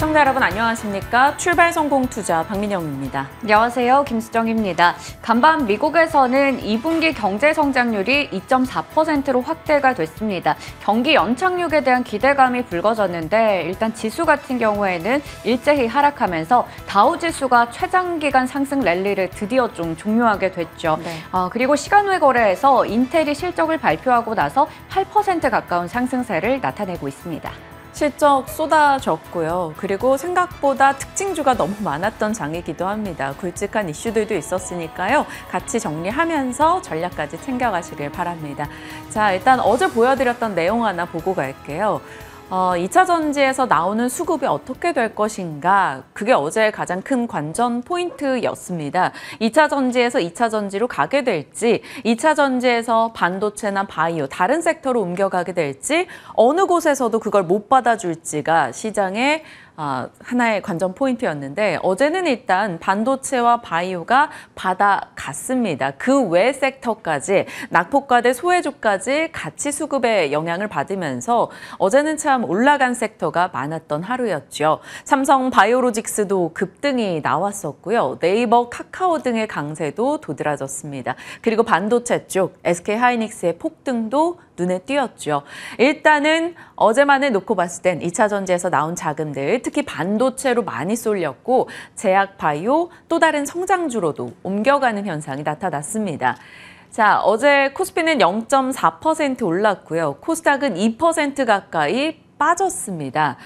시청자 여러분 안녕하십니까? 출발 성공 투자 박민영입니다. 안녕하세요. 김수정입니다. 간밤 미국에서는 2분기 경제 성장률이 2.4%로 확대가 됐습니다. 경기 연착륙에 대한 기대감이 불거졌는데 일단 지수 같은 경우에는 일제히 하락하면서 다우 지수가 최장기간 상승 랠리를 드디어 좀 종료하게 됐죠. 네. 그리고 시간 외 거래에서 인텔이 실적을 발표하고 나서 8% 가까운 상승세를 나타내고 있습니다. 실적 쏟아졌고요. 그리고 생각보다 특징주가 너무 많았던 장이기도 합니다. 굵직한 이슈들도 있었으니까요. 같이 정리하면서 전략까지 챙겨가시길 바랍니다. 자, 일단 어제 보여드렸던 내용 하나 보고 갈게요. 2차 전지에서 나오는 수급이 어떻게 될 것인가, 그게 어제 가장 큰 관전 포인트였습니다. 2차 전지에서 2차 전지로 가게 될지, 2차 전지에서 반도체나 바이오, 다른 섹터로 옮겨가게 될지, 어느 곳에서도 그걸 못 받아줄지가 시장의 하나의 관전 포인트였는데 어제는 일단 반도체와 바이오가 받아갔습니다. 그 외 섹터까지 낙폭과대 소외주까지 같이 수급의 영향을 받으면서 어제는 참 올라간 섹터가 많았던 하루였죠. 삼성 바이오로직스도 급등이 나왔었고요. 네이버, 카카오 등의 강세도 도드라졌습니다. 그리고 반도체 쪽 SK하이닉스의 폭등도 눈에 띄었죠. 일단은 어제만을 놓고 봤을 땐 2차 전지에서 나온 자금들, 특히 반도체로 많이 쏠렸고 제약, 바이오, 또 다른 성장주로도 옮겨가는 현상이 나타났습니다. 자, 어제 코스피는 0.4% 올랐고요. 코스닥은 2% 가까이 빠졌습니다.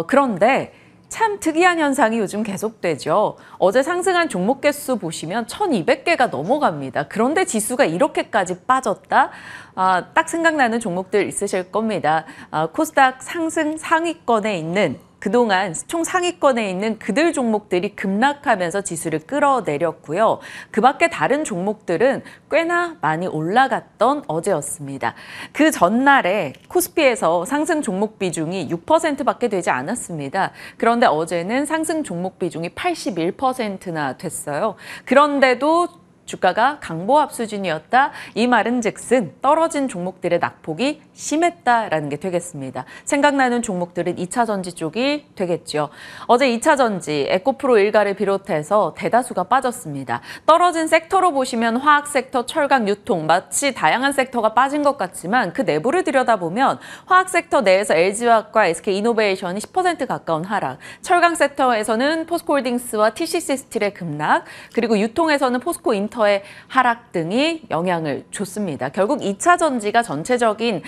그런데 참 특이한 현상이 요즘 계속되죠. 어제 상승한 종목 개수 보시면 1,200개가 넘어갑니다. 그런데 지수가 이렇게까지 빠졌다? 딱 생각나는 종목들 있으실 겁니다. 코스닥 상승 상위권에 있는, 그동안 총 상위권에 있는 그들 종목들이 급락하면서 지수를 끌어내렸고요. 그 밖에 다른 종목들은 꽤나 많이 올라갔던 어제였습니다. 그 전날에 코스피에서 상승 종목 비중이 6%밖에 되지 않았습니다. 그런데 어제는 상승 종목 비중이 81%나 됐어요. 그런데도 주가가 강보합 수준이었다. 이 말은 즉슨 떨어진 종목들의 낙폭이 심했다라는 게 되겠습니다. 생각나는 종목들은 2차 전지 쪽이 되겠죠. 어제 2차 전지, 에코프로 일가를 비롯해서 대다수가 빠졌습니다. 떨어진 섹터로 보시면 화학 섹터, 철강, 유통, 마치 다양한 섹터가 빠진 것 같지만 그 내부를 들여다보면 화학 섹터 내에서 LG화학과 SK이노베이션이 10% 가까운 하락, 철강 섹터에서는 포스코홀딩스와 TCC스틸의 급락, 그리고 유통에서는 포스코인터의 하락 등이 영향을 줬습니다. 결국 2차 전지가 전체적인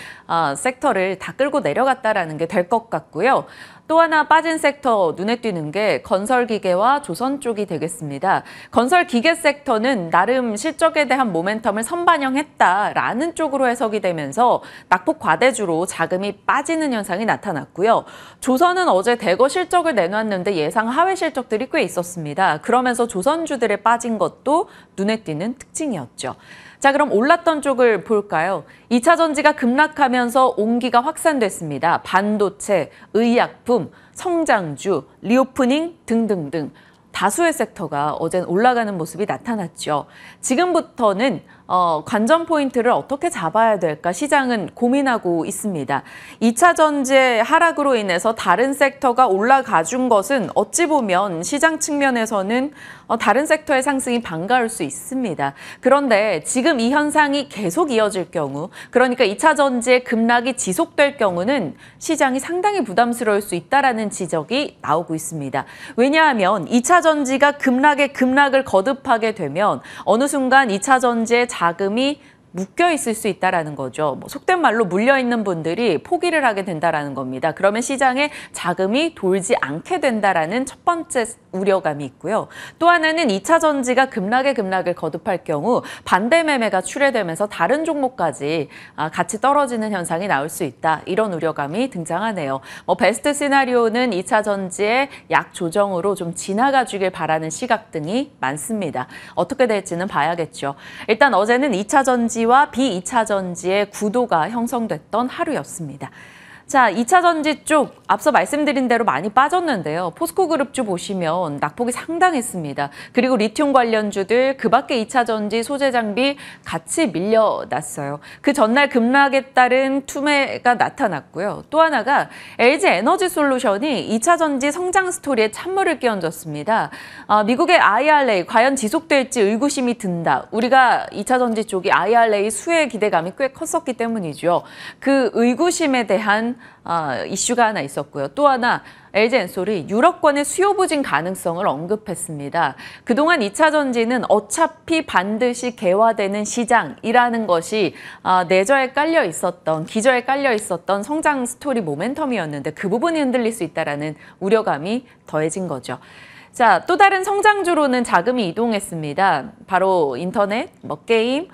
섹터를 다 끌고 내려갔다라는 게 될 것 같고요. 또 하나 빠진 섹터 눈에 띄는 게 건설기계와 조선 쪽이 되겠습니다. 건설기계 섹터는 나름 실적에 대한 모멘텀을 선반영했다라는 쪽으로 해석이 되면서 낙폭 과대주로 자금이 빠지는 현상이 나타났고요. 조선은 어제 대거 실적을 내놨는데 예상 하회 실적들이 꽤 있었습니다. 그러면서 조선주들의 빠진 것도 눈에 띄는 특징이었죠. 자, 그럼 올랐던 쪽을 볼까요? 2차 전지가 급락하면서 온기가 확산됐습니다. 반도체, 의약품, 성장주, 리오프닝 등등등. 다수의 섹터가 어젠 올라가는 모습이 나타났죠. 지금부터는 관전 포인트를 어떻게 잡아야 될까 시장은 고민하고 있습니다. 2차 전지의 하락으로 인해서 다른 섹터가 올라가 준 것은 어찌 보면 시장 측면에서는 다른 섹터의 상승이 반가울 수 있습니다. 그런데 지금 이 현상이 계속 이어질 경우, 그러니까 2차 전지의 급락이 지속될 경우는 시장이 상당히 부담스러울 수 있다라는 지적이 나오고 있습니다. 왜냐하면 2차 전지가 급락을 거듭하게 되면 어느 순간 2차 전지의 자금이 묶여 있을 수 있다라는 거죠. 속된 말로 물려 있는 분들이 포기를 하게 된다라는 겁니다. 그러면 시장에 자금이 돌지 않게 된다라는 첫 번째 우려감이 있고요. 또 하나는 2차 전지가 급락을 거듭할 경우 반대 매매가 출회되면서 다른 종목까지 같이 떨어지는 현상이 나올 수 있다. 이런 우려감이 등장하네요. 베스트 시나리오는 2차 전지의 약 조정으로 좀 지나가 주길 바라는 시각 등이 많습니다. 어떻게 될지는 봐야겠죠. 일단 어제는 2차 전지와 비 2차 전지의 구도가 형성됐던 하루였습니다. 자, 2차 전지 쪽 앞서 말씀드린 대로 많이 빠졌는데요. 포스코 그룹주 보시면 낙폭이 상당했습니다. 그리고 리튬 관련주들 그밖에 2차 전지 소재 장비 같이 밀려났어요. 그 전날 급락에 따른 투매가 나타났고요. 또 하나가 LG 에너지 솔루션이 2차 전지 성장 스토리에 찬물을 끼얹었습니다. 미국의 IRA 과연 지속될지 의구심이 든다. 우리가 2차 전지 쪽이 IRA 수혜 기대감이 꽤 컸었기 때문이죠. 그 의구심에 대한 이슈가 하나 있었고요. 또 하나 LG엔솔이 유럽권의 수요 부진 가능성을 언급했습니다. 그동안 2차 전지는 어차피 반드시 개화되는 시장이라는 것이 내저에 깔려 있었던, 기저에 깔려 있었던 성장 스토리 모멘텀이었는데 그 부분이 흔들릴 수 있다는 우려감이 더해진 거죠. 자, 또 다른 성장주로는 자금이 이동했습니다. 바로 인터넷, 게임,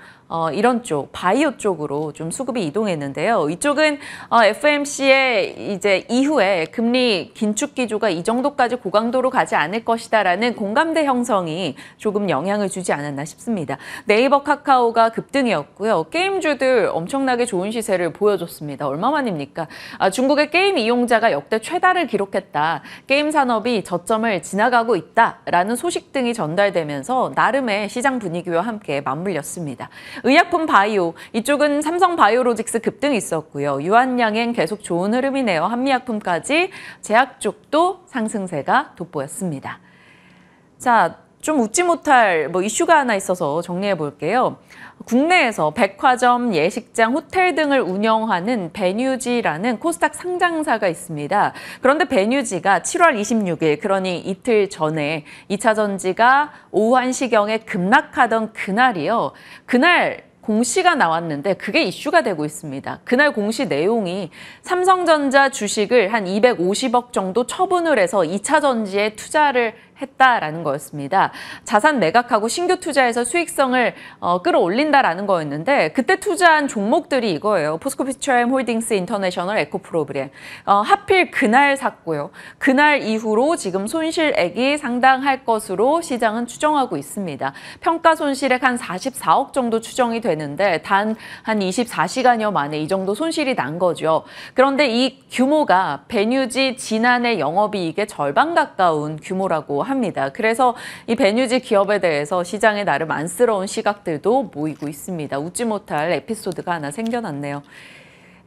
이런 쪽, 바이오 쪽으로 좀 수급이 이동했는데요. 이쪽은 FOMC의 이제 이후에 금리 긴축 기조가 이 정도까지 고강도로 가지 않을 것이다라는 공감대 형성이 조금 영향을 주지 않았나 싶습니다. 네이버, 카카오가 급등이었고요. 게임주들 엄청나게 좋은 시세를 보여줬습니다. 얼마만입니까? 중국의 게임 이용자가 역대 최다를 기록했다. 게임 산업이 저점을 지나가고 있다라는 소식 등이 전달되면서 나름의 시장 분위기와 함께 맞물렸습니다. 의약품 바이오, 이쪽은 삼성 바이오로직스 급등이 있었고요. 유한양행 계속 좋은 흐름이네요. 한미약품까지 제약 쪽도 상승세가 돋보였습니다. 자, 좀 웃지 못할 이슈가 하나 있어서 정리해 볼게요. 국내에서 백화점, 예식장, 호텔 등을 운영하는 베뉴지라는 코스닥 상장사가 있습니다. 그런데 베뉴지가 7월 26일, 그러니 이틀 전에 2차 전지가 오후 1시경에 급락하던 그날이요. 그날 공시가 나왔는데 그게 이슈가 되고 있습니다. 그날 공시 내용이 삼성전자 주식을 한 250억 정도 처분을 해서 2차 전지에 투자를 했다라는 거였습니다. 자산 매각하고 신규 투자해서 수익성을 끌어올린다라는 거였는데 그때 투자한 종목들이 이거예요. 포스코 피처엠 홀딩스 인터내셔널 에코프로그램. 하필 그날 샀고요. 그날 이후로 지금 손실액이 상당할 것으로 시장은 추정하고 있습니다. 평가 손실액 한 44억 정도 추정이 되는데 단 한 24시간여 만에 이 정도 손실이 난 거죠. 그런데 이 규모가 베뉴지 지난해 영업이익의 절반 가까운 규모라고 합니다. 그래서 이 베뉴지 기업에 대해서 시장에 나름 안쓰러운 시각들도 모이고 있습니다. 웃지 못할 에피소드가 하나 생겨났네요.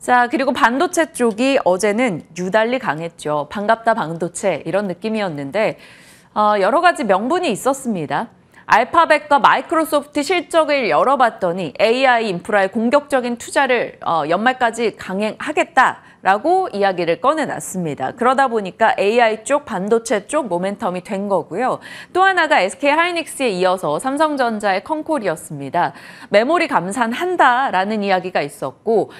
자, 그리고 반도체 쪽이 어제는 유달리 강했죠. 반갑다 반도체 이런 느낌이었는데 여러 가지 명분이 있었습니다. 알파벳과 마이크로소프트 실적을 열어봤더니 AI 인프라에 공격적인 투자를 연말까지 강행하겠다라고 이야기를 꺼내놨습니다. 그러다 보니까 AI 쪽, 반도체 쪽 모멘텀이 된 거고요. 또 하나가 SK하이닉스에 이어서 삼성전자의 컨콜이었습니다. 메모리 감산한다라는 이야기가 있었고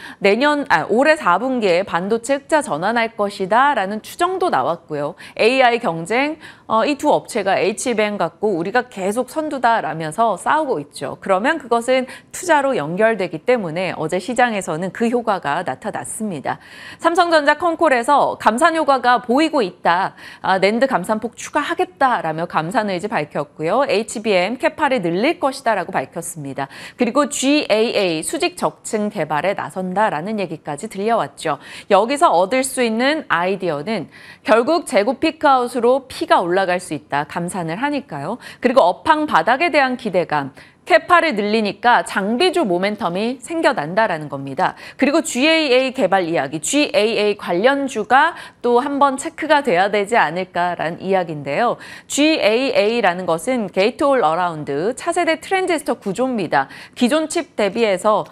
올해 4분기에 반도체 흑자 전환할 것이다라는 추정도 나왔고요. AI 경쟁, 이 두 업체가 HBM 갖고 우리가 계속 선두다라면서 싸우고 있죠. 그러면 그것은 투자로 연결되기 때문에 어제 시장에서는 그 효과가 나타났습니다. 삼성전자 컨콜에서 감산 효과가 보이고 있다. 낸드 감산폭 추가하겠다라며 감산 의지 밝혔고요. HBM 캐파를 늘릴 것이다라고 밝혔습니다. 그리고 GAA 수직 적층 개발에 나선다라는 얘기까지 들려왔죠. 여기서 얻을 수 있는 아이디어는 결국 재고 피크아웃으로 P가 올라갈 수 있다. 감산을 하니까요. 그리고 업황 바닥에 대한 기대감. 캐파를 늘리니까 장비주 모멘텀이 생겨난다라는 겁니다. 그리고 GAA 개발 이야기, GAA 관련주가 또 한번 체크가 돼야 되지 않을까라는 이야기인데요. GAA라는 것은 게이트 올 어라운드 차세대 트랜지스터 구조입니다. 기존 칩 대비해서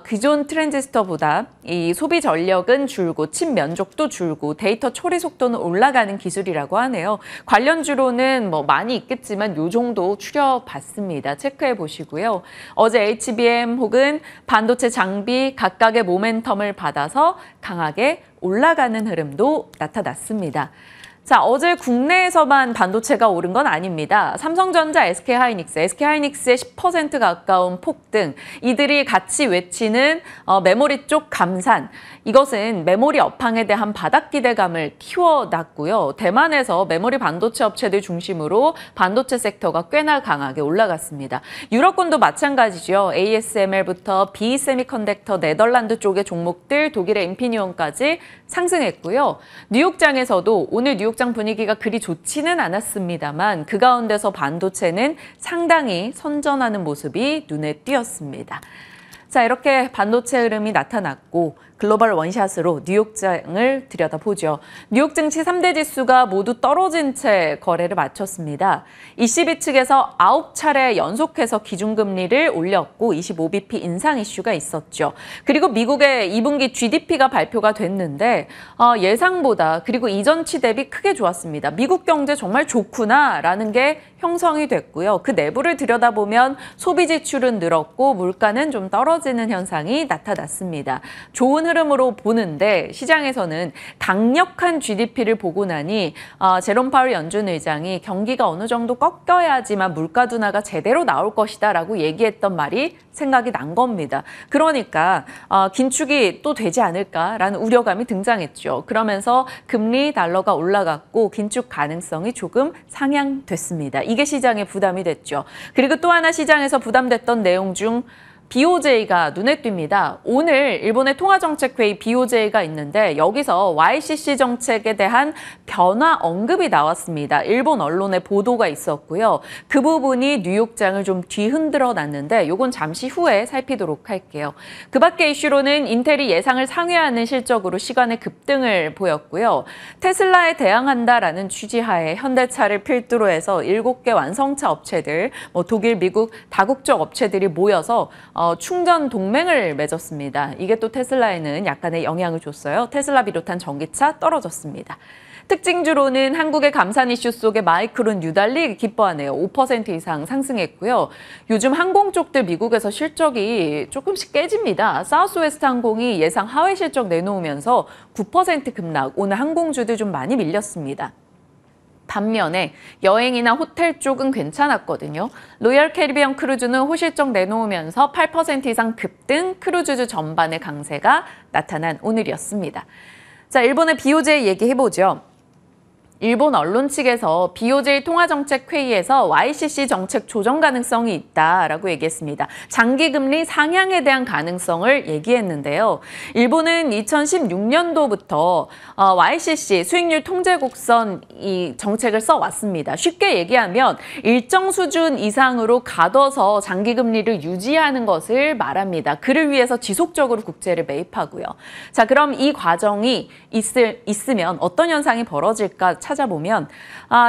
기존 트랜지스터보다 이 소비 전력은 줄고 칩 면적도 줄고 데이터 처리 속도는 올라가는 기술이라고 하네요. 관련주로는 많이 있겠지만 요 정도 추려봤습니다. 체크해 보시고요. 어제 HBM 혹은 반도체 장비 각각의 모멘텀을 받아서 강하게 올라가는 흐름도 나타났습니다. 자, 어제 국내에서만 반도체가 오른 건 아닙니다. 삼성전자, SK하이닉스의 10% 가까운 폭등, 이들이 같이 외치는 메모리 쪽 감산. 이것은 메모리 업황에 대한 바닥 기대감을 키워놨고요. 대만에서 메모리 반도체 업체들 중심으로 반도체 섹터가 꽤나 강하게 올라갔습니다. 유럽권도 마찬가지죠. ASML부터 B세미컨덕터 네덜란드 쪽의 종목들, 독일의 인피니온까지 상승했고요. 뉴욕장에서도 오늘 뉴욕장 분위기가 그리 좋지는 않았습니다만 그 가운데서 반도체는 상당히 선전하는 모습이 눈에 띄었습니다. 자, 이렇게 반도체 흐름이 나타났고 글로벌 원샷으로 뉴욕장을 들여다보죠. 뉴욕 증시 3대 지수가 모두 떨어진 채 거래를 마쳤습니다. ECB 측에서 9차례 연속해서 기준금리를 올렸고 25bp 인상 이슈가 있었죠. 그리고 미국의 2분기 GDP가 발표가 됐는데 예상보다 그리고 이전치 대비 크게 좋았습니다. 미국 경제 정말 좋구나라는 게 형성이 됐고요. 그 내부를 들여다보면 소비 지출은 늘었고 물가는 좀 떨어지는 현상이 나타났습니다. 좋은 흐름으로 보는데 시장에서는 강력한 GDP를 보고 나니 제롬 파월 연준 의장이 경기가 어느 정도 꺾여야지만 물가 둔화가 제대로 나올 것이다라고 얘기했던 말이 생각이 난 겁니다. 그러니까 긴축이 또 되지 않을까라는 우려감이 등장했죠. 그러면서 금리 달러가 올라갔고 긴축 가능성이 조금 상향됐습니다. 이게 시장에 부담이 됐죠. 그리고 또 하나 시장에서 부담됐던 내용 중 BOJ가 눈에 띕니다. 오늘 일본의 통화정책회의 BOJ가 있는데 여기서 YCC 정책에 대한 변화 언급이 나왔습니다. 일본 언론의 보도가 있었고요. 그 부분이 뉴욕장을 좀 뒤흔들어 놨는데 이건 잠시 후에 살피도록 할게요. 그 밖의 이슈로는 인텔이 예상을 상회하는 실적으로 시간의 급등을 보였고요. 테슬라에 대항한다라는 취지하에 현대차를 필두로 해서 7개 완성차 업체들, 독일, 미국 다국적 업체들이 모여서 충전 동맹을 맺었습니다. 이게 또 테슬라에는 약간의 영향을 줬어요. 테슬라 비롯한 전기차 떨어졌습니다. 특징주로는 한국의 감산 이슈 속에 마이크론 유달리 기뻐하네요. 5% 이상 상승했고요. 요즘 항공 쪽들 미국에서 실적이 조금씩 깨집니다. 사우스웨스트 항공이 예상 하회 실적 내놓으면서 9% 급락, 오늘 항공주들 좀 많이 밀렸습니다. 반면에 여행이나 호텔 쪽은 괜찮았거든요. 로열 캐리비안 크루즈는 호실적 내놓으면서 8% 이상 급등, 크루즈주 전반의 강세가 나타난 오늘이었습니다. 자, 일본의 BOJ 얘기해보죠. 일본 언론 측에서 BOJ 통화정책회의에서 YCC 정책 조정 가능성이 있다라고 얘기했습니다. 장기금리 상향에 대한 가능성을 얘기했는데요. 일본은 2016년도부터 YCC 수익률 통제곡선 이 정책을 써왔습니다. 쉽게 얘기하면 일정 수준 이상으로 가둬서 장기금리를 유지하는 것을 말합니다. 그를 위해서 지속적으로 국채를 매입하고요. 자, 그럼 이 과정이 있으면 어떤 현상이 벌어질까 찾아보면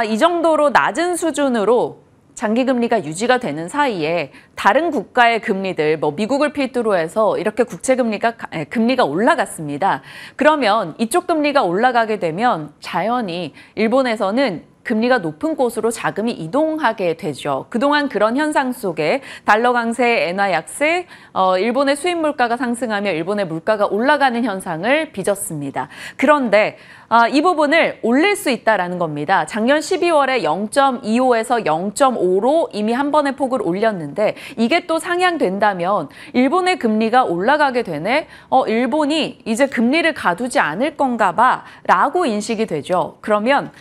이 정도로 낮은 수준으로 장기금리가 유지가 되는 사이에 다른 국가의 금리들, 미국을 필두로 해서 이렇게 금리가 올라갔습니다. 그러면 이쪽 금리가 올라가게 되면 자연히 일본에서는 금리가 높은 곳으로 자금이 이동하게 되죠. 그동안 그런 현상 속에 달러 강세, 엔화 약세, 일본의 수입 물가가 상승하며 일본의 물가가 올라가는 현상을 빚었습니다. 그런데 이 부분을 올릴 수 있다는 겁니다. 작년 12월에 0.25에서 0.5로 이미 한 번의 폭을 올렸는데 이게 또 상향된다면 일본의 금리가 올라가게 되네? 일본이 이제 금리를 가두지 않을 건가 봐 라고 인식이 되죠. 그러면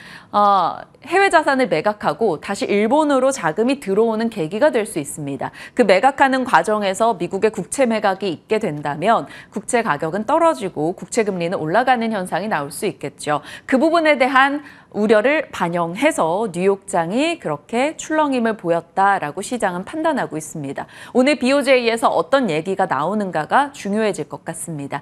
해외 자산을 매각하고 다시 일본으로 자금이 들어오는 계기가 될 수 있습니다. 그 매각하는 과정에서 미국의 국채 매각이 있게 된다면 국채 가격은 떨어지고 국채 금리는 올라가는 현상이 나올 수 있겠죠. 그 부분에 대한 우려를 반영해서 뉴욕장이 그렇게 출렁임을 보였다라고 시장은 판단하고 있습니다. 오늘 BOJ에서 어떤 얘기가 나오는가가 중요해질 것 같습니다.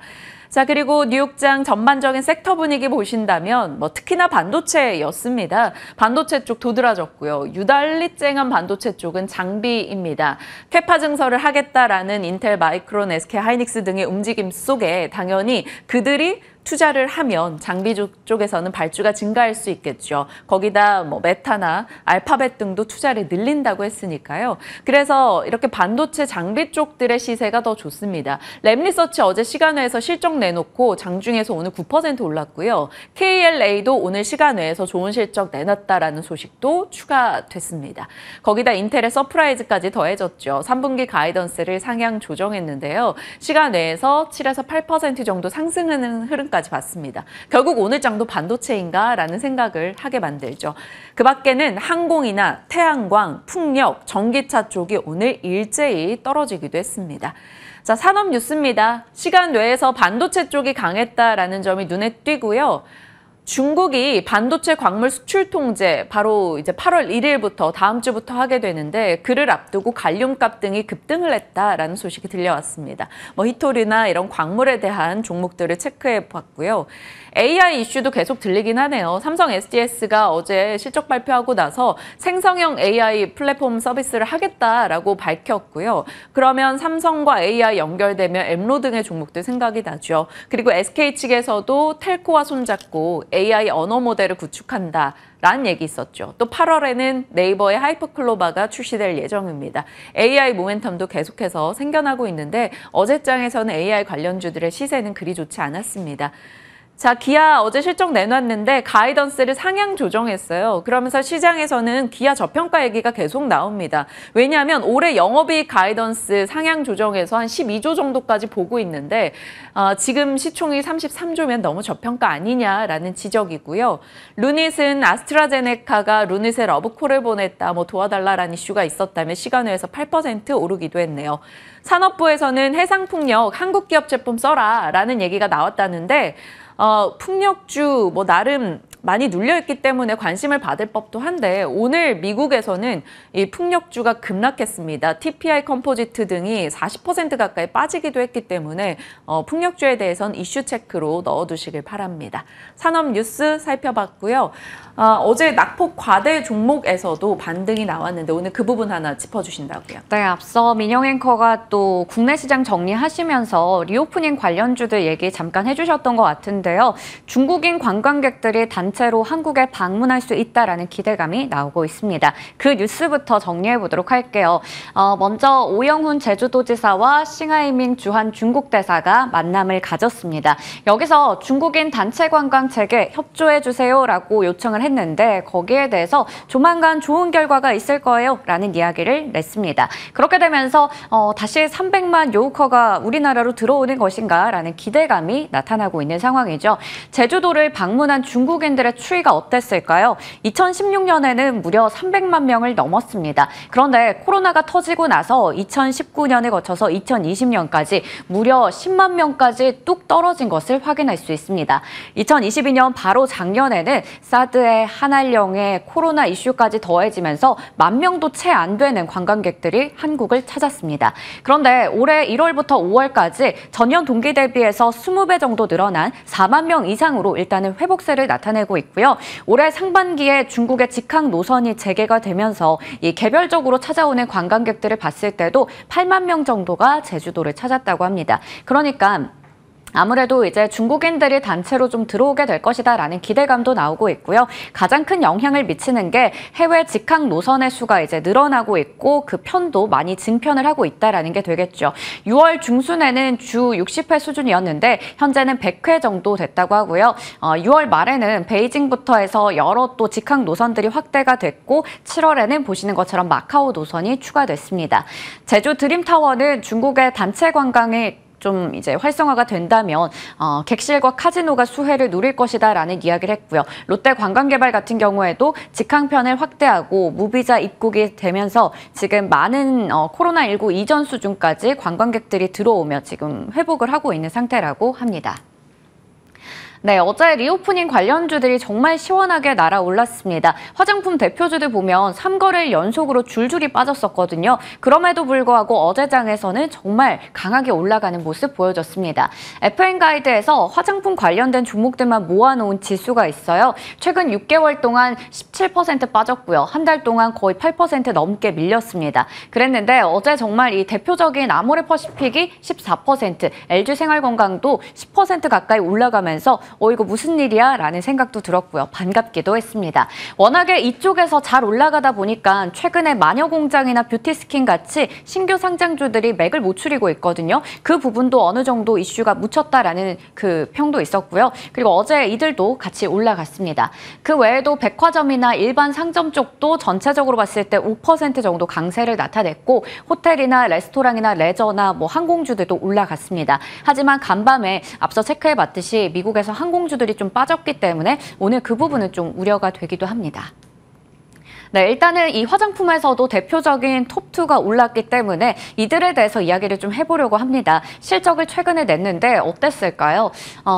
자, 그리고 뉴욕장 전반적인 섹터 분위기 보신다면 특히나 반도체였습니다. 반도체 쪽 도드라졌고요. 유달리 쨍한 반도체 쪽은 장비입니다. 캐파 증설을 하겠다라는 인텔, 마이크론, SK 하이닉스 등의 움직임 속에 당연히 그들이 투자를 하면 장비 쪽에서는 발주가 증가할 수 있겠죠. 거기다 뭐 메타나 알파벳 등도 투자를 늘린다고 했으니까요. 그래서 이렇게 반도체 장비 쪽들의 시세가 더 좋습니다. 램리서치 어제 시간외에서 실적 내놓고 장중에서 오늘 9% 올랐고요. KLA도 오늘 시간외에서 좋은 실적 내놨다라는 소식도 추가됐습니다. 거기다 인텔의 서프라이즈까지 더해졌죠. 3분기 가이던스를 상향 조정했는데요. 시간외에서 7에서 8% 정도 상승하는 흐름까지 봤습니다. 결국 오늘 장도 반도체인가라는 생각을 하게 만들죠. 그 밖에는 항공이나 태양광, 풍력, 전기차 쪽이 오늘 일제히 떨어지기도 했습니다. 자, 산업 뉴스입니다. 시간 외에서 반도체 쪽이 강했다라는 점이 눈에 띄고요. 중국이 반도체 광물 수출 통제 바로 이제 8월 1일부터 다음 주부터 하게 되는데 그를 앞두고 갈륨값 등이 급등을 했다라는 소식이 들려왔습니다. 뭐 히토류나 이런 광물에 대한 종목들을 체크해 봤고요. AI 이슈도 계속 들리긴 하네요. 삼성 SDS가 어제 실적 발표하고 나서 생성형 AI 플랫폼 서비스를 하겠다라고 밝혔고요. 그러면 삼성과 AI 연결되면 엠로 등의 종목들 생각이 나죠. 그리고 SK 측에서도 텔코와 손잡고 AI 언어 모델을 구축한다. 라는 얘기 있었죠. 또 8월에는 네이버의 하이퍼클로바가 출시될 예정입니다. AI 모멘텀도 계속해서 생겨나고 있는데 어제장에서는 AI 관련주들의 시세는 그리 좋지 않았습니다. 자, 기아 어제 실적 내놨는데 가이던스를 상향 조정했어요. 그러면서 시장에서는 기아 저평가 얘기가 계속 나옵니다. 왜냐하면 올해 영업이익 가이던스 상향 조정해서 한 12조 정도까지 보고 있는데 지금 시총이 33조면 너무 저평가 아니냐라는 지적이고요. 루닛은 아스트라제네카가 루닛에 러브콜을 보냈다, 뭐 도와달라라는 이슈가 있었다면 시간외에서 8% 오르기도 했네요. 산업부에서는 해상풍력 한국 기업 제품 써라라는 얘기가 나왔다는데 풍력주 뭐 나름 많이 눌려있기 때문에 관심을 받을 법도 한데 오늘 미국에서는 이 풍력주가 급락했습니다. TPI 컴포지트 등이 40% 가까이 빠지기도 했기 때문에 풍력주에 대해서는 이슈 체크로 넣어두시길 바랍니다. 산업 뉴스 살펴봤고요. 어제 낙폭 과대 종목에서도 반등이 나왔는데 오늘 그 부분 하나 짚어주신다고요. 네, 앞서 민영 앵커가 또 국내 시장 정리하시면서 리오프닝 관련주들 얘기 잠깐 해주셨던 것 같은데요. 중국인 관광객들이 단체로 한국에 방문할 수 있다라는 기대감이 나오고 있습니다. 그 뉴스부터 정리해 보도록 할게요. 먼저 오영훈 제주도지사와 싱하이밍 주한 중국 대사가 만남을 가졌습니다. 여기서 중국인 단체 관광 체계 협조해 주세요라고 요청을 했는데 거기에 대해서 조만간 좋은 결과가 있을 거예요 라는 이야기를 냈습니다. 그렇게 되면서 다시 300만 요우커가 우리나라로 들어오는 것인가 라는 기대감이 나타나고 있는 상황이죠. 제주도를 방문한 중국인들의 추이가 어땠을까요? 2016년에는 무려 300만 명을 넘었습니다. 그런데 코로나가 터지고 나서 2019년에 거쳐서 2020년까지 무려 10만 명까지 뚝 떨어진 것을 확인할 수 있습니다. 2022년 바로 작년에는 사드의 한알령의 코로나 이슈까지 더해지면서 1만 명도 채 안 되는 관광객들이 한국을 찾았습니다. 그런데 올해 1월부터 5월까지 전년 동기 대비해서 20배 정도 늘어난 4만 명 이상으로 일단은 회복세를 나타내고 있고요. 올해 상반기에 중국의 직항 노선이 재개가 되면서 이 개별적으로 찾아오는 관광객들을 봤을 때도 8만 명 정도가 제주도를 찾았다고 합니다. 그러니까 아무래도 이제 중국인들이 단체로 좀 들어오게 될 것이다라는 기대감도 나오고 있고요. 가장 큰 영향을 미치는 게 해외 직항 노선의 수가 이제 늘어나고 있고 그 편도 많이 증편을 하고 있다라는 게 되겠죠. 6월 중순에는 주 60회 수준이었는데 현재는 100회 정도 됐다고 하고요. 6월 말에는 베이징부터 해서 여러 또 직항 노선들이 확대가 됐고 7월에는 보시는 것처럼 마카오 노선이 추가됐습니다. 제주 드림타워는 중국의 단체 관광에 좀 이제 활성화가 된다면 객실과 카지노가 수혜를 누릴 것이다라는 이야기를 했고요. 롯데 관광개발 같은 경우에도 직항편을 확대하고 무비자 입국이 되면서 지금 많은 코로나19 이전 수준까지 관광객들이 들어오며 지금 회복을 하고 있는 상태라고 합니다. 네, 어제 리오프닝 관련주들이 정말 시원하게 날아올랐습니다. 화장품 대표주들 보면 3거래일 연속으로 줄줄이 빠졌었거든요. 그럼에도 불구하고 어제 장에서는 정말 강하게 올라가는 모습 보여줬습니다. FN가이드에서 화장품 관련된 종목들만 모아놓은 지수가 있어요. 최근 6개월 동안 17% 빠졌고요. 한 달 동안 거의 8% 넘게 밀렸습니다. 그랬는데 어제 정말 이 대표적인 아모레퍼시픽이 14%, LG생활건강도 10% 가까이 올라가면서 이거 무슨 일이야? 라는 생각도 들었고요. 반갑기도 했습니다. 워낙에 이쪽에서 잘 올라가다 보니까 최근에 마녀공장이나 뷰티스킨 같이 신규 상장주들이 맥을 못 추리고 있거든요. 그 부분도 어느 정도 이슈가 묻혔다라는 그 평도 있었고요. 그리고 어제 이들도 같이 올라갔습니다. 그 외에도 백화점이나 일반 상점 쪽도 전체적으로 봤을 때 5% 정도 강세를 나타냈고 호텔이나 레스토랑이나 레저나 항공주들도 올라갔습니다. 하지만 간밤에 앞서 체크해봤듯이 미국에서 항공주들이 좀 빠졌기 때문에 오늘 그 부분은 좀 우려가 되기도 합니다. 네, 일단은 이 화장품에서도 대표적인 톱2가 올랐기 때문에 이들에 대해서 이야기를 좀 해보려고 합니다. 실적을 최근에 냈는데 어땠을까요?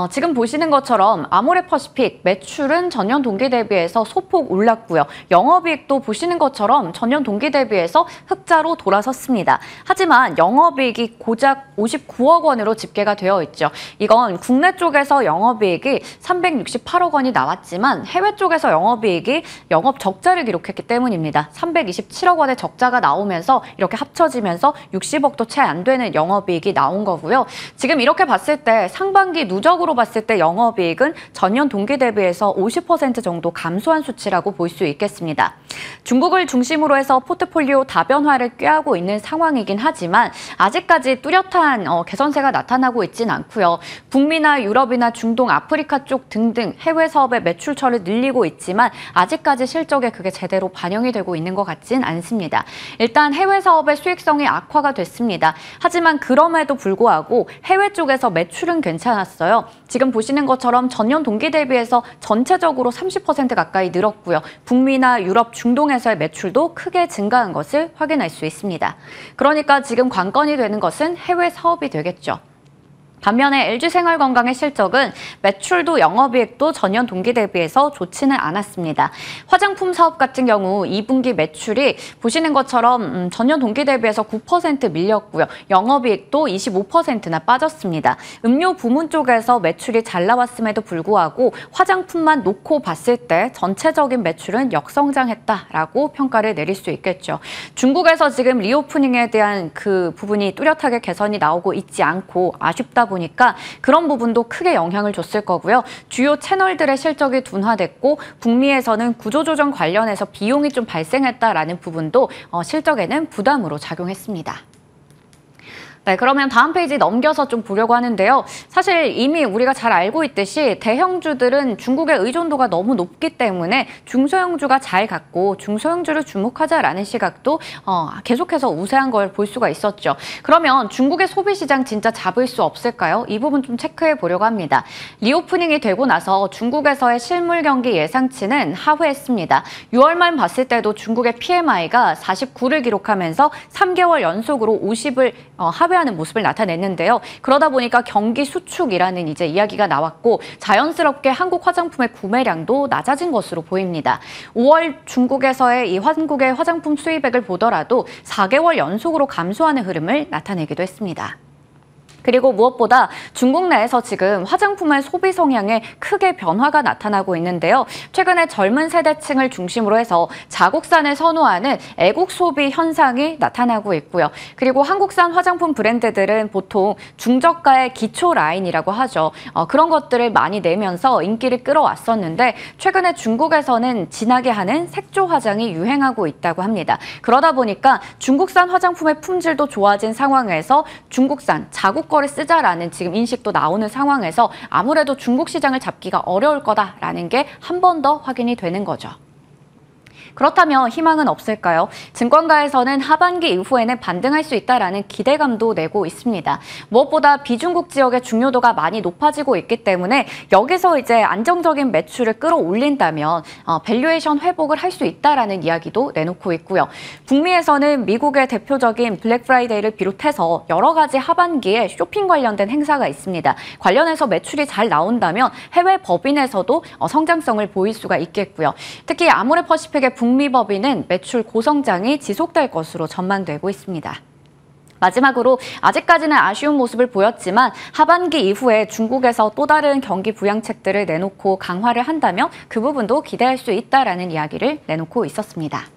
지금 보시는 것처럼 아모레퍼시픽 매출은 전년 동기 대비해서 소폭 올랐고요. 영업이익도 보시는 것처럼 전년 동기 대비해서 흑자로 돌아섰습니다. 하지만 영업이익이 고작 59억 원으로 집계가 되어 있죠. 이건 국내 쪽에서 영업이익이 368억 원이 나왔지만 해외 쪽에서 영업이익이 영업 적자를 기록했기 때문입니다. 327억 원의 적자가 나오면서 이렇게 합쳐지면서 60억도 채 안 되는 영업이익이 나온 거고요. 지금 이렇게 봤을 때 상반기 누적으로 봤을 때 영업이익은 전년 동기 대비해서 50% 정도 감소한 수치라고 볼 수 있겠습니다. 중국을 중심으로 해서 포트폴리오 다변화를 꾀하고 있는 상황이긴 하지만 아직까지 뚜렷한 개선세가 나타나고 있진 않고요. 북미나 유럽이나 중동, 아프리카 쪽 등등 해외 사업의 매출처를 늘리고 있지만 아직까지 실적에 그게 제대로 반영이 되고 있는 것 같진 않습니다. 일단 해외 사업의 수익성이 악화가 됐습니다. 하지만 그럼에도 불구하고 해외 쪽에서 매출은 괜찮았어요. 지금 보시는 것처럼 전년 동기 대비해서 전체적으로 30% 가까이 늘었고요. 북미나 유럽, 중동에서의 매출도 크게 증가한 것을 확인할 수 있습니다. 그러니까 지금 관건이 되는 것은 해외 사업이 되겠죠. 반면에 LG생활건강의 실적은 매출도 영업이익도 전년 동기 대비해서 좋지는 않았습니다. 화장품 사업 같은 경우 2분기 매출이 보시는 것처럼 전년 동기 대비해서 9% 밀렸고요. 영업이익도 25%나 빠졌습니다. 음료 부문 쪽에서 매출이 잘 나왔음에도 불구하고 화장품만 놓고 봤을 때 전체적인 매출은 역성장했다라고 평가를 내릴 수 있겠죠. 중국에서 지금 리오프닝에 대한 그 부분이 뚜렷하게 개선이 나오고 있지 않고 아쉽다 보니까 그런 부분도 크게 영향을 줬을 거고요. 주요 채널들의 실적이 둔화됐고 북미에서는 구조조정 관련해서 비용이 좀 발생했다라는 부분도 실적에는 부담으로 작용했습니다. 네, 그러면 다음 페이지 넘겨서 좀 보려고 하는데요. 사실 이미 우리가 잘 알고 있듯이 대형주들은 중국의 의존도가 너무 높기 때문에 중소형주가 잘 갔고 중소형주를 주목하자라는 시각도 계속해서 우세한 걸 볼 수가 있었죠. 그러면 중국의 소비시장 진짜 잡을 수 없을까요? 이 부분 좀 체크해 보려고 합니다. 리오프닝이 되고 나서 중국에서의 실물 경기 예상치는 하회했습니다. 6월 말 봤을 때도 중국의 PMI가 49를 기록하면서 3개월 연속으로 50을 하회하는 모습을 나타냈는데요. 그러다 보니까 경기 수축이라는 이제 이야기가 나왔고 자연스럽게 한국 화장품의 구매량도 낮아진 것으로 보입니다. 5월 중국에서의 이 한국의 화장품 수입액을 보더라도 4개월 연속으로 감소하는 흐름을 나타내기도 했습니다. 그리고 무엇보다 중국 내에서 지금 화장품의 소비 성향에 크게 변화가 나타나고 있는데요. 최근에 젊은 세대층을 중심으로 해서 자국산을 선호하는 애국 소비 현상이 나타나고 있고요. 그리고 한국산 화장품 브랜드들은 보통 중저가의 기초 라인이라고 하죠. 그런 것들을 많이 내면서 인기를 끌어왔었는데 최근에 중국에서는 진하게 하는 색조 화장이 유행하고 있다고 합니다. 그러다 보니까 중국산 화장품의 품질도 좋아진 상황에서 중국산 자국 거를 쓰자라는 지금 인식도 나오는 상황에서 아무래도 중국 시장을 잡기가 어려울 거다라는 게 한 번 더 확인이 되는 거죠. 그렇다면 희망은 없을까요? 증권가에서는 하반기 이후에는 반등할 수 있다라는 기대감도 내고 있습니다. 무엇보다 비중국 지역의 중요도가 많이 높아지고 있기 때문에 여기서 이제 안정적인 매출을 끌어올린다면 밸류에이션 회복을 할 수 있다라는 이야기도 내놓고 있고요. 북미에서는 미국의 대표적인 블랙 프라이데이를 비롯해서 여러 가지 하반기에 쇼핑 관련된 행사가 있습니다. 관련해서 매출이 잘 나온다면 해외 법인에서도 성장성을 보일 수가 있겠고요. 특히 아모레퍼시픽의 북미 법인은 매출 고성장이 지속될 것으로 전망되고 있습니다. 마지막으로 아직까지는 아쉬운 모습을 보였지만 하반기 이후에 중국에서 또 다른 경기 부양책들을 내놓고 강화를 한다면 그 부분도 기대할 수 있다라는 이야기를 내놓고 있었습니다.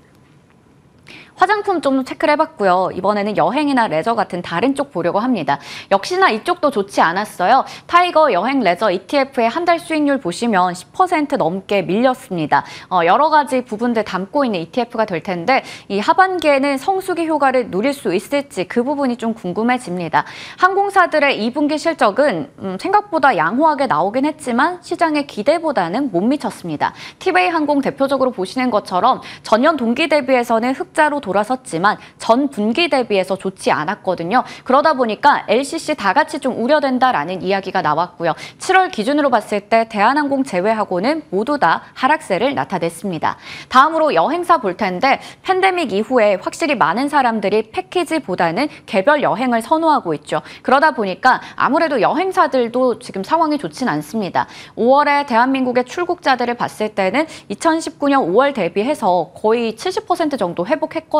화장품 좀 체크를 해봤고요. 이번에는 여행이나 레저 같은 다른 쪽 보려고 합니다. 역시나 이쪽도 좋지 않았어요. 타이거 여행 레저 ETF의 한 달 수익률 보시면 10% 넘게 밀렸습니다. 여러 가지 부분들 담고 있는 ETF가 될 텐데 이 하반기에는 성수기 효과를 누릴 수 있을지 그 부분이 좀 궁금해집니다. 항공사들의 2분기 실적은 생각보다 양호하게 나오긴 했지만 시장의 기대보다는 못 미쳤습니다. 티웨이 항공 대표적으로 보시는 것처럼 전년 동기 대비해서는 흑자로 돌아섰지만 전 분기 대비해서 좋지 않았거든요. 그러다 보니까 LCC 다 같이 좀 우려된다라는 이야기가 나왔고요. 7월 기준으로 봤을 때 대한항공 제외하고는 모두 다 하락세를 나타냈습니다. 다음으로 여행사 볼 텐데 팬데믹 이후에 확실히 많은 사람들이 패키지보다는 개별 여행을 선호하고 있죠. 그러다 보니까 아무래도 여행사들도 지금 상황이 좋진 않습니다. 5월에 대한민국의 출국자들을 봤을 때는 2019년 5월 대비해서 거의 70% 정도 회복했거든요.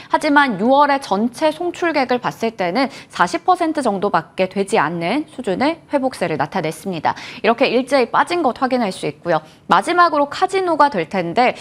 하지만 6월에 전체 송출객을 봤을 때는 40% 정도밖에 되지 않는 수준의 회복세를 나타냈습니다. 이렇게 일제히 빠진 것 확인할 수 있고요. 마지막으로 카지노가 될 텐데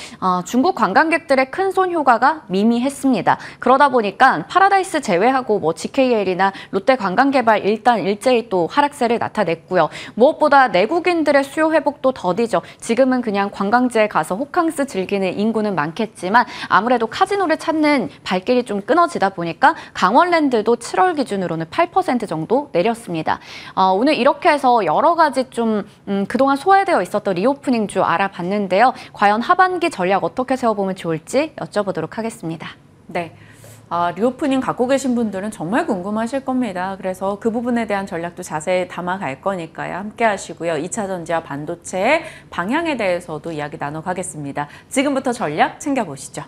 중국 관광객들의 큰손 효과가 미미했습니다. 그러다 보니까 파라다이스 제외하고 GKL이나 롯데관광개발 일단 일제히 또 하락세를 나타냈고요. 무엇보다 내국인들의 수요 회복도 더디죠. 지금은 그냥 관광지에 가서 호캉스 즐기는 인구는 많겠지만 아무래도 카지노를 찾는 발길이 좀 끊어지다 보니까 강원랜드도 7월 기준으로는 8% 정도 내렸습니다. 오늘 이렇게 해서 여러 가지 좀 그동안 소외되어 있었던 리오프닝주 알아봤는데요. 과연 하반기 전략 어떻게 세워보면 좋을지 여쭤보도록 하겠습니다. 네. 리오프닝 갖고 계신 분들은 정말 궁금하실 겁니다. 그래서 그 부분에 대한 전략도 자세히 담아갈 거니까요. 함께 하시고요. 2차 전지와 반도체의 방향에 대해서도 이야기 나눠가겠습니다. 지금부터 전략 챙겨보시죠.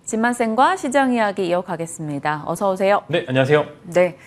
진만쌤과 시장 이야기 이어가겠습니다. 어서 오세요. 네, 안녕하세요. 네,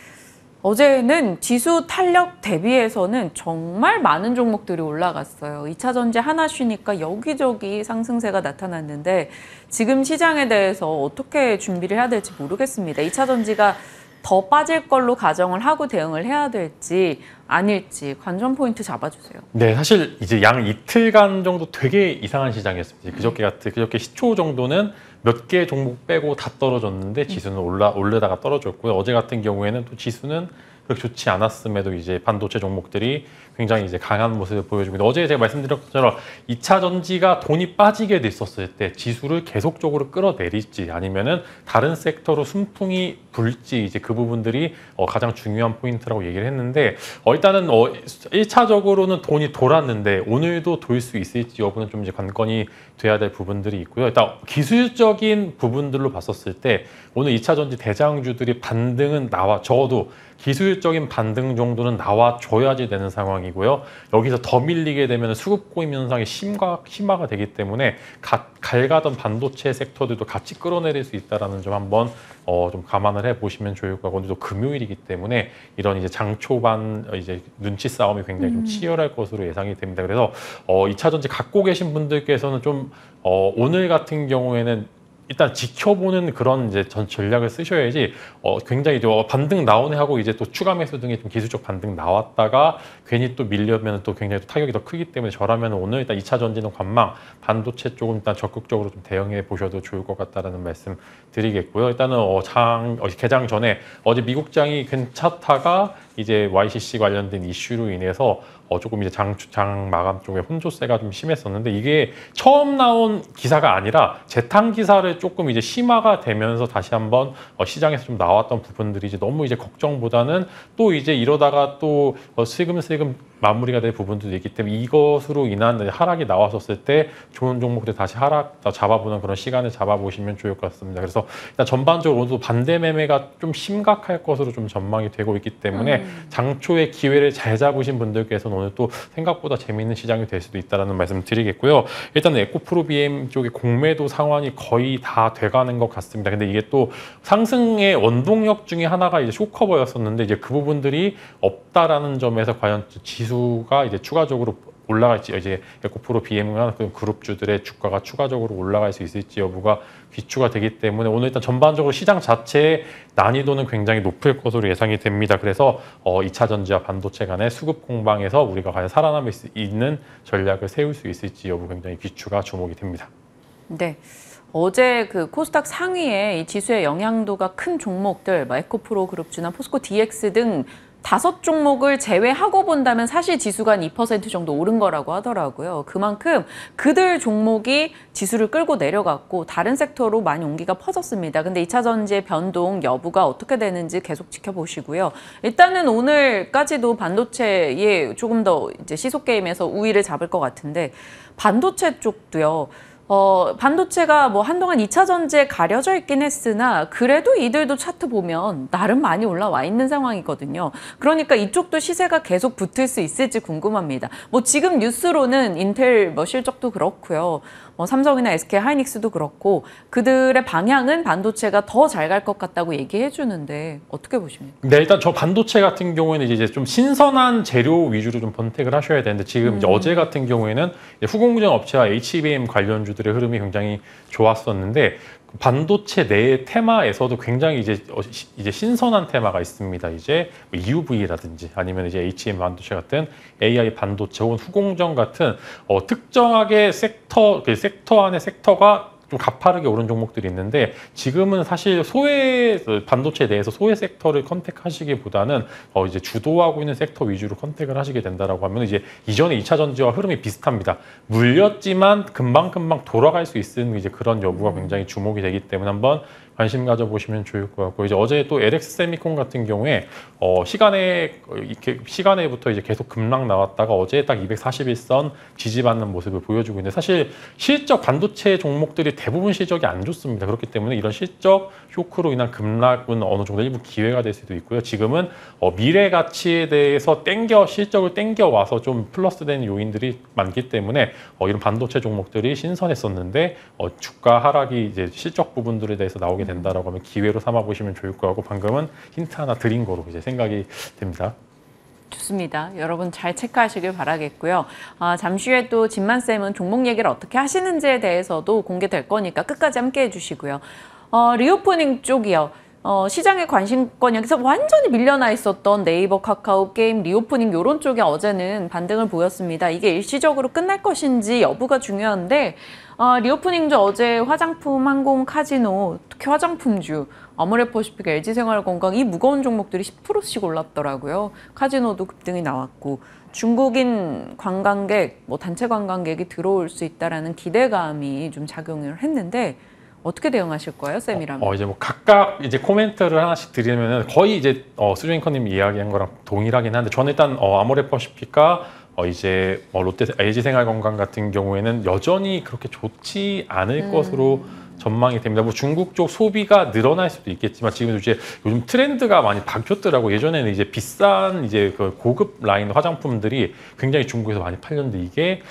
어제는 지수 탄력 대비해서는 정말 많은 종목들이 올라갔어요. 2차 전지 하나 쉬니까 여기저기 상승세가 나타났는데 지금 시장에 대해서 어떻게 준비를 해야 될지 모르겠습니다. 2차 전지가 더 빠질 걸로 가정을 하고 대응을 해야 될지 아닐지 관전 포인트 잡아주세요. 네, 사실 이제 양 이틀간 정도 되게 이상한 시장이었습니다. 그저께 시초 정도는 몇 개 종목 빼고 다 떨어졌는데 지수는 올르다가 떨어졌고요. 어제 같은 경우에는 또 지수는 그렇게 좋지 않았음에도 이제 반도체 종목들이 굉장히 이제 강한 모습을 보여줍니다. 어제 제가 말씀드린 것처럼 2차 전지가 돈이 빠지게 됐었을 때 지수를 계속적으로 끌어내릴지 아니면은 다른 섹터로 순풍이 불지 이제 그 부분들이 가장 중요한 포인트라고 얘기를 했는데 일단은 1차적으로는 돈이 돌았는데 오늘도 돌 수 있을지 여부는 좀 이제 관건이 돼야 될 부분들이 있고요. 일단 기술적인 부분들로 봤었을 때 오늘 2차 전지 대장주들이 반등은 적어도 기술적인 반등 정도는 나와줘야지 되는 상황이고요. 여기서 더 밀리게 되면 수급 고임 현상이 심화가 되기 때문에 갈가던 반도체 섹터들도 같이 끌어내릴 수 있다는 점 한번 좀 감안을 해보시면 좋을 것 같고 오늘도 금요일이기 때문에 이런 이제 장 초반 이제 눈치 싸움이 굉장히 좀 치열할 것으로 예상이 됩니다. 그래서 2차 전지 갖고 계신 분들께서는 좀 오늘 같은 경우에는 일단 지켜보는 그런 이제 전략을 쓰셔야지 굉장히 반등 나오네 하고 이제 또 추가 매수 등의 좀 기술적 반등 나왔다가 괜히 또 밀려면 또 굉장히 또 타격이 더 크기 때문에 저라면 오늘 일단 2차 전지는 관망 반도체 쪽은 일단 적극적으로 좀 대응해 보셔도 좋을 것 같다라는 말씀 드리겠고요. 일단은 개장 전에 어제 미국장이 괜찮다가 이제 YCC 관련된 이슈로 인해서 조금 이제 장 마감 쪽에 혼조세가 좀 심했었는데 이게 처음 나온 기사가 아니라 재탕 기사를 조금 이제 심화가 되면서 다시 한번 시장에서 좀 나왔던 부분들이 이제 너무 이제 걱정보다는 또 이제 이러다가 또 슬금슬금 마무리가 될 부분들도 있기 때문에 이것으로 인한 하락이 나왔었을 때 좋은 종목들 다시 하락 잡아보는 그런 시간을 잡아보시면 좋을 것 같습니다. 그래서 일단 전반적으로 오늘도 반대 매매가 좀 심각할 것으로 좀 전망이 되고 있기 때문에 장초에 기회를 잘 잡으신 분들께서는 오늘 또 생각보다 재미있는 시장이 될 수도 있다는 말씀 드리겠고요. 일단 에코프로 BM 쪽의 공매도 상황이 거의 다 돼가는 것 같습니다. 근데 이게 또 상승의 원동력 중에 하나가 이제 쇼커버였었는데 이제 그 부분들이 없다라는 점에서 과연 지수가 이제 추가적으로 올라갈지 이제 에코프로 BM과 그룹주들의 주가가 추가적으로 올라갈 수 있을지 여부가 귀추가 되기 때문에 오늘 일단 전반적으로 시장 자체의 난이도는 굉장히 높을 것으로 예상이 됩니다. 그래서 2차 전지와 반도체 간의 수급 공방에서 우리가 과연 살아남을 수 있는 전략을 세울 수 있을지 여부 굉장히 귀추가 주목이 됩니다. 네. 어제 그 코스닥 상위에 이 지수의 영향도가 큰 종목들, 에코프로 그룹주나 포스코 DX 등 5종목을 제외하고 본다면 사실 지수가 한 2% 정도 오른 거라고 하더라고요. 그만큼 그들 종목이 지수를 끌고 내려갔고 다른 섹터로 많이 온기가 퍼졌습니다. 근데 2차 전지의 변동 여부가 어떻게 되는지 계속 지켜보시고요. 일단은 오늘까지도 반도체에 조금 더 이제 시속 게임에서 우위를 잡을 것 같은데 반도체 쪽도요. 반도체가 뭐 한동안 2차 전지에 가려져 있긴 했으나 그래도 이들도 차트 보면 나름 많이 올라와 있는 상황이거든요. 그러니까 이쪽도 시세가 계속 붙을 수 있을지 궁금합니다. 뭐 지금 뉴스로는 인텔 뭐 실적도 그렇고요. 삼성이나 SK 하이닉스도 그렇고 그들의 방향은 반도체가 더 잘 갈 것 같다고 얘기해 주는데 어떻게 보십니까? 네, 일단 저 반도체 같은 경우에는 이제 좀 신선한 재료 위주로 좀 선택을 하셔야 되는데 지금 이제 어제 같은 경우에는 후공정 업체와 HBM 관련주들의 흐름이 굉장히 좋았었는데 반도체 내 테마에서도 굉장히 이제 신선한 테마가 있습니다. 이제 EUV라든지 아니면 이제 HBM 반도체 같은 AI 반도체 혹은 후공정 같은 특정하게 섹터 안에 섹터가 좀 가파르게 오른 종목들이 있는데 지금은 사실 반도체에 대해서 소외 섹터를 컨택하시기보다는 이제 주도하고 있는 섹터 위주로 컨택을 하시게 된다라고 하면 이제 이전에 2차 전지와 흐름이 비슷합니다. 물렸지만 금방 돌아갈 수 있는 이제 그런 여부가 굉장히 주목이 되기 때문에 한번 관심 가져보시면 좋을 것 같고 이제 어제 또 LX 세미콘 같은 경우에 시간에부터 이제 계속 급락 나왔다가 어제 딱 241선 지지받는 모습을 보여주고 있는데 사실 실적 반도체 종목들이 대부분 실적이 안 좋습니다. 그렇기 때문에 이런 실적 쇼크로 인한 급락은 어느 정도 일부 기회가 될 수도 있고요. 지금은 미래 가치에 대해서 실적을 땡겨 와서 좀 플러스되는 요인들이 많기 때문에 이런 반도체 종목들이 신선했었는데 주가 하락이 이제 실적 부분들에 대해서 나오게 된다라고 하면 기회로 삼아 보시면 좋을 것 같고 방금은 힌트 하나 드린 거로 이제 생각이 됩니다. 좋습니다. 여러분 잘 체크하시길 바라겠고요. 잠시 후에 또 진만쌤은 종목 얘기를 어떻게 하시는지에 대해서도 공개될 거니까 끝까지 함께 해주시고요. 리오프닝 쪽이요. 시장의 관심권 여기서 완전히 밀려나 있었던 네이버, 카카오, 게임, 리오프닝 이런 쪽에 어제는 반등을 보였습니다. 이게 일시적으로 끝날 것인지 여부가 중요한데 리오프닝도 어제 화장품, 항공, 카지노, 특히 화장품주, 아모레퍼시픽, LG생활건강 이 무거운 종목들이 10%씩 올랐더라고요. 카지노도 급등이 나왔고 중국인 관광객, 단체 관광객이 들어올 수 있다라는 기대감이 좀 작용을 했는데 어떻게 대응하실 거예요, 쌤이라면? 이제 각각 이제 코멘트를 하나씩 드리면은 거의 이제 수주앵커님이 이야기한 거랑 동일하긴 한데 저는 일단 아모레퍼시픽과 이제 롯데 LG생활건강 같은 경우에는 여전히 그렇게 좋지 않을 것으로 전망이 됩니다. 중국 쪽 소비가 늘어날 수도 있겠지만 지금 이제 요즘 트렌드가 많이 바뀌었더라고. 예전에는 이제 비싼 이제 그 고급 라인 화장품들이 굉장히 중국에서 많이 팔렸는데 이게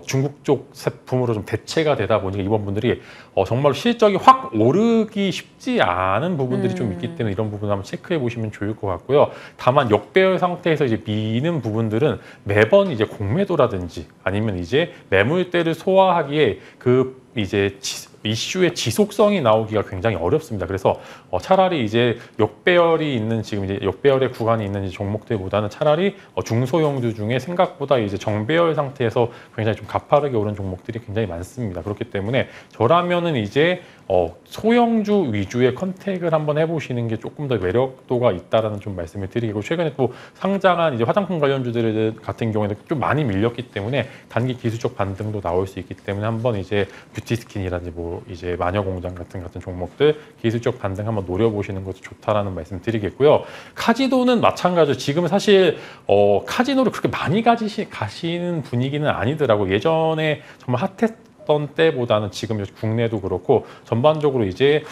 중국 쪽 제품으로 좀 대체가 되다 보니까 이번 분들이 정말로 실적이 확 오르기 쉽지 않은 부분들이 좀 있기 때문에 이런 부분 한번 체크해 보시면 좋을 것 같고요. 다만 역배열 상태에서 이제 미는 부분들은 매번 이제 공매도라든지 아니면 이제 매물대를 소화하기에 그 이제 이슈의 지속성이 나오기가 굉장히 어렵습니다. 그래서 차라리 이제 역배열이 있는 지금 이제 역배열의 구간이 있는 종목들보다는 차라리 중소형주 중에 생각보다 이제 정배열 상태에서 굉장히 좀 가파르게 오른 종목들이 굉장히 많습니다. 그렇기 때문에 저라면은 이제 소형주 위주의 컨택을 한번 해보시는 게 조금 더 매력도가 있다라는 좀 말씀을 드리고, 최근에 또 상장한 이제 화장품 관련주들 같은 경우에는 좀 많이 밀렸기 때문에 단기 기술적 반등도 나올 수 있기 때문에 한번 이제 뷰티스킨이라든지 뭐 이제 마녀공장 같은 종목들 기술적 반등 한번 노려보시는 것도 좋다라는 말씀 드리겠고요. 카지노는 마찬가지로 지금 사실 카지노를 그렇게 많이 가시는 분위기는 아니더라고요. 예전에 정말 핫했던 때보다는 지금 국내도 그렇고 전반적으로 이제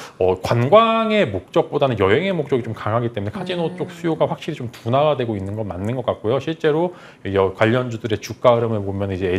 관광의 목적보다는 여행의 목적이 좀 강하기 때문에 카지노 쪽 수요가 확실히 좀 둔화가 되고 있는 건 맞는 것 같고요. 실제로 관련주들의 주가 흐름을 보면 이제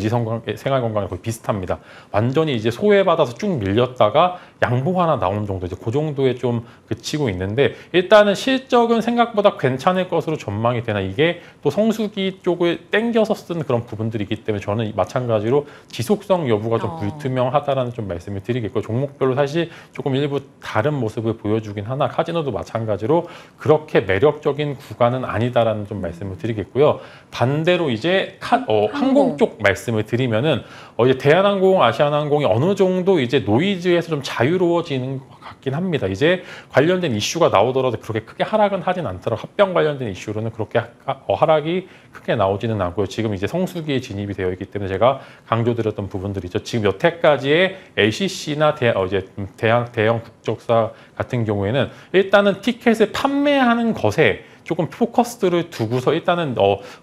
생활건강이 거의 비슷합니다. 완전히 이제 소외받아서 쭉 밀렸다가 양보 하나 나온 정도, 이제 그 정도에 좀 그치고 있는데, 일단은 실적은 생각보다 괜찮을 것으로 전망이 되나, 이게 또 성수기 쪽을 땡겨서 쓴 그런 부분들이기 때문에 저는 마찬가지로 지속성 여부가 좀 불투명하다라는 좀 말씀을 드리겠고, 종목별로 사실 조금 일부 다른 모습을 보여주긴 하나 카지노도 마찬가지로 그렇게 매력적인 구간은 아니다라는 좀 말씀을 드리겠고요. 반대로 이제 항공 쪽 말씀을 드리면은 이제 대한항공, 아시아나항공이 어느 정도 이제 노이즈에서 좀 자유로워지는 것 같긴 합니다. 이제 관련된 이슈가 나오더라도 그렇게 크게 하락은 하진 않더라도 합병 관련된 이슈로는 그렇게 하락이 크게 나오지는 않고요. 지금 이제 성수기에 진입이 되어 있기 때문에 제가 강조드렸던 부분들이죠. 지금 여태까지의 LCC나 대형 국적사 같은 경우에는 일단은 티켓을 판매하는 것에 조금 포커스를 두고서 일단은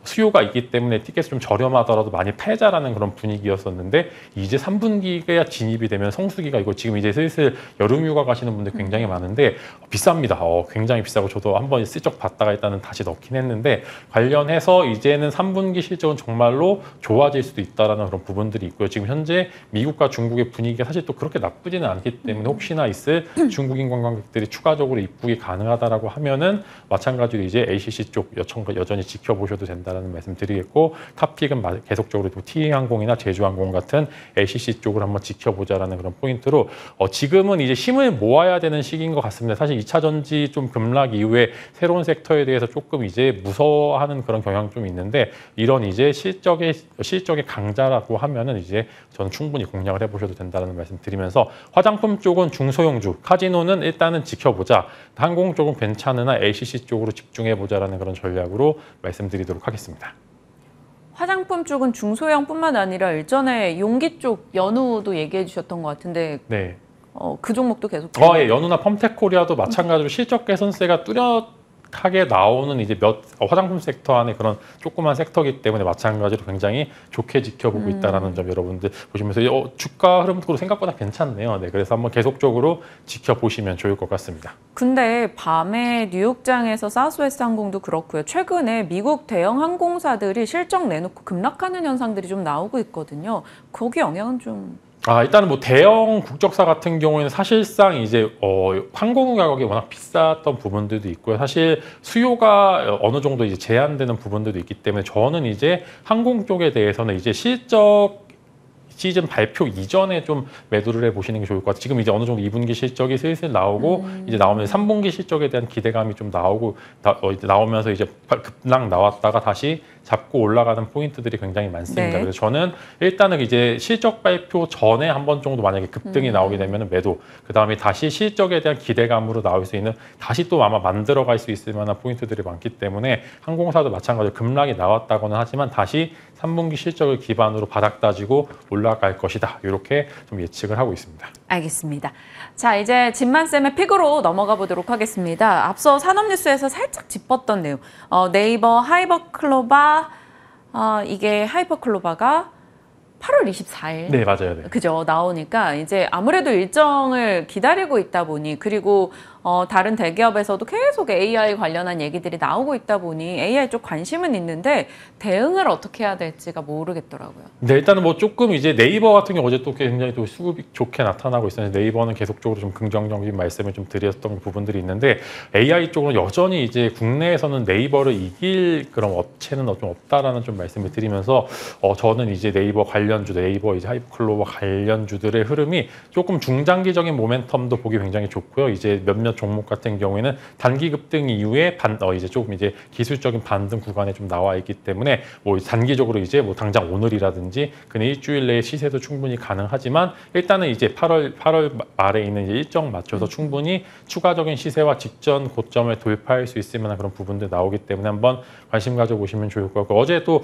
수요가 있기 때문에 티켓이 좀 저렴하더라도 많이 팔자라는 그런 분위기였었는데, 이제 3분기가 진입이 되면 성수기가 이거 지금 이제 슬슬 여름휴가 가시는 분들 굉장히 많은데 비쌉니다. 굉장히 비싸고 저도 한번 슬쩍 봤다가 일단은 다시 넣긴 했는데, 관련해서 이제는 3분기 실적은 정말로 좋아질 수도 있다라는 그런 부분들이 있고요. 지금 현재 미국과 중국의 분위기가 사실 또 그렇게 나쁘지는 않기 때문에 혹시나 있을 중국인 관광객들이 추가적으로 입국이 가능하다라고 하면은 마찬가지로 이제 ACC 쪽 여전히 지켜보셔도 된다는 말씀 드리겠고, 탑픽은 계속적으로 T항공이나 제주항공 같은 ACC 쪽을 한번 지켜보자라는 그런 포인트로 지금은 이제 힘을 모아야 되는 시기인 것 같습니다. 사실 2차 전지 좀 급락 이후에 새로운 섹터에 대해서 조금 이제 무서워하는 그런 경향이 좀 있는데, 이런 이제 실적의 강자라고 하면은 이제 저는 충분히 공략을 해보셔도 된다는 말씀 드리면서, 화장품 쪽은 중소형주, 카지노는 일단은 지켜보자, 항공 쪽은 괜찮으나 ACC 쪽으로 집중해보자라는 그런 전략으로 말씀드리도록 하겠습니다. 화장품 쪽은 중소형뿐만 아니라 일전에 용기 쪽 연우도 얘기해 주셨던 것 같은데, 네. 그 종목도 계속 예, 연우나 펌텍코리아도 마찬가지로 실적 개선세가 뚜렷하게 나오는 이제 화장품 섹터 안에 그런 조그만 섹터이기 때문에 마찬가지로 굉장히 좋게 지켜보고 있다는 점 여러분들 보시면서 주가 흐름도 생각보다 괜찮네요. 네, 그래서 한번 계속적으로 지켜보시면 좋을 것 같습니다. 근데 밤에 뉴욕장에서 사우스웨스트 항공도 그렇고요. 최근에 미국 대형 항공사들이 실적 내놓고 급락하는 현상들이 좀 나오고 있거든요. 거기 영향은 좀... 일단은 뭐 대형 국적사 같은 경우에는 사실상 이제 항공 가격이 워낙 비쌌던 부분들도 있고요. 사실 수요가 어느 정도 이제 제한되는 부분들도 있기 때문에 저는 이제 항공 쪽에 대해서는 이제 실적 시즌 발표 이전에 좀 매도를 해보시는 게 좋을 것 같아요. 지금 이제 어느 정도 2분기 실적이 슬슬 나오고 이제 나오면 3분기 실적에 대한 기대감이 좀 나오면서 이제 급락 나왔다가 다시 잡고 올라가는 포인트들이 굉장히 많습니다. 네. 그래서 저는 일단은 이제 실적 발표 전에 한 번 정도 만약에 급등이 나오게 되면 매도, 그 다음에 다시 실적에 대한 기대감으로 나올 수 있는, 다시 또 아마 만들어갈 수 있을 만한 포인트들이 많기 때문에 항공사도 마찬가지로 급락이 나왔다고는 하지만 다시 3분기 실적을 기반으로 바닥 다지고 올라갈 것이다, 이렇게 좀 예측을 하고 있습니다. 알겠습니다. 자, 이제 진만쌤의 픽으로 넘어가 보도록 하겠습니다. 앞서 산업뉴스에서 살짝 짚었던 내용, 네이버 하이퍼클로바, 이게 하이퍼클로바가 8월 24일. 네, 맞아요. 네. 그죠. 나오니까 이제 아무래도 일정을 기다리고 있다 보니, 그리고 다른 대기업에서도 계속 AI 관련한 얘기들이 나오고 있다 보니 AI 쪽 관심은 있는데 대응을 어떻게 해야 될지가 모르겠더라고요. 네, 일단은 뭐 조금 이제 네이버 같은 경우 어제 또 굉장히 또 수급이 좋게 나타나고 있어요. 네이버는 계속적으로 좀 긍정적인 말씀을 좀 드렸던 부분들이 있는데 AI 쪽으로 여전히 이제 국내에서는 네이버를 이길 그런 업체는 좀 없다라는 좀 말씀을 드리면서 저는 이제 네이버 관련주, 네이버 이제 하이퍼클로버 관련주들의 흐름이 조금 중장기적인 모멘텀도 보기 굉장히 좋고요. 이제 몇몇 종목 같은 경우에는 단기 급등 이후에 이제 조금 이제 기술적인 반등 구간에 좀 나와 있기 때문에 뭐 단기적으로 이제 뭐 당장 오늘이라든지 그냥 일주일 내에 시세도 충분히 가능하지만 일단은 이제 8월 말에 있는 이제 일정 맞춰서 충분히 추가적인 시세와 직전 고점을 돌파할 수 있을 만한 그런 부분들 나오기 때문에 한번 관심 가져보시면 좋을 것 같고 어제 또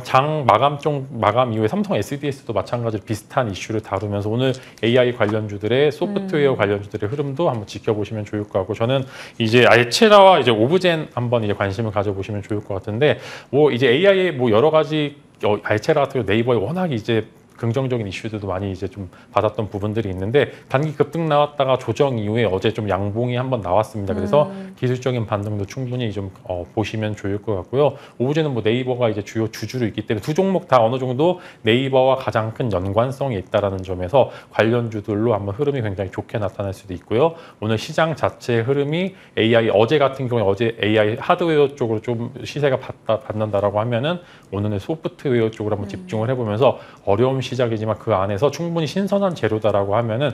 장 마감 이후에 삼성 SDS도 마찬가지로 비슷한 이슈를 다루면서 오늘 AI 관련주들의 소프트웨어 관련주들의 흐름도 한번 지켜보시면 좋을 것 같고 저는 이제 알체라와 이제 오브젠 한번 이제 관심을 가져보시면 좋을 것 같은데 뭐 이제 AI의 뭐 여러 가지 알체라 같은 경우 네이버에 워낙 이제 긍정적인 이슈들도 많이 이제 좀 받았던 부분들이 있는데 단기 급등 나왔다가 조정 이후에 어제 좀 양봉이 한번 나왔습니다. 그래서 기술적인 반등도 충분히 좀 보시면 좋을 것 같고요. 오브제는 뭐 네이버가 이제 주요 주주로 있기 때문에 두 종목 다 어느 정도 네이버와 가장 큰 연관성이 있다라는 점에서 관련주들로 한번 흐름이 굉장히 좋게 나타날 수도 있고요. 오늘 시장 자체의 흐름이 AI 어제 같은 경우에 어제 AI 하드웨어 쪽으로 좀 시세가 받는다라고 하면은 오늘은 소프트웨어 쪽으로 한번 집중을 해보면서 어려움 시작이지만 그 안에서 충분히 신선한 재료다라고 하면은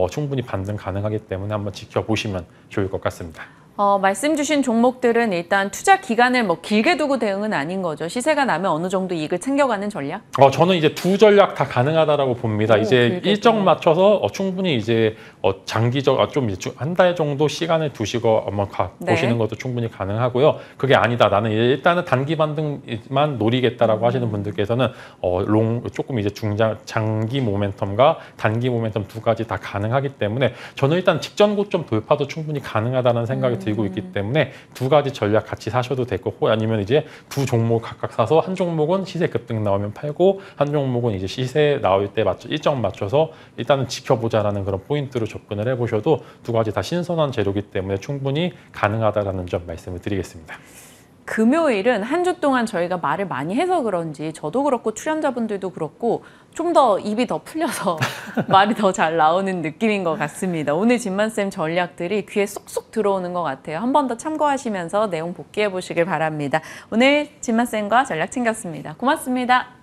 충분히 반등 가능하기 때문에 한번 지켜보시면 좋을 것 같습니다. 말씀 주신 종목들은 일단 투자 기간을 뭐 길게 두고 대응은 아닌 거죠. 시세가 나면 어느 정도 이익을 챙겨가는 전략? 저는 이제 두 전략 다 가능하다라고 봅니다. 이제 일정 맞춰서 충분히 이제 장기적 좀 한 달 정도 시간을 두시고 한번 보시는 것도 충분히 가능하고요. 그게 아니다. 나는 일단은 단기 반등만 노리겠다라고 하시는 분들께서는 조금 이제 장기 모멘텀과 단기 모멘텀 두 가지 다 가능하기 때문에 저는 일단 직전 고점 돌파도 충분히 가능하다는 생각이 들고 있기 때문에 두 가지 전략 같이 사셔도 될 거고 아니면 이제 두 종목 각각 사서 한 종목은 시세 급등 나오면 팔고 한 종목은 이제 시세 나올 때 일정 맞춰서 일단은 지켜보자라는 그런 포인트로 접근을 해보셔도 두 가지 다 신선한 재료이기 때문에 충분히 가능하다라는 점 말씀을 드리겠습니다. 금요일은 한 주 동안 저희가 말을 많이 해서 그런지 저도 그렇고 출연자분들도 그렇고 좀 더 입이 더 풀려서 말이 더 잘 나오는 느낌인 것 같습니다. 오늘 진만쌤 전략들이 귀에 쏙쏙 들어오는 것 같아요. 한 번 더 참고하시면서 내용 복귀해 보시길 바랍니다. 오늘 진만쌤과 전략 챙겼습니다. 고맙습니다.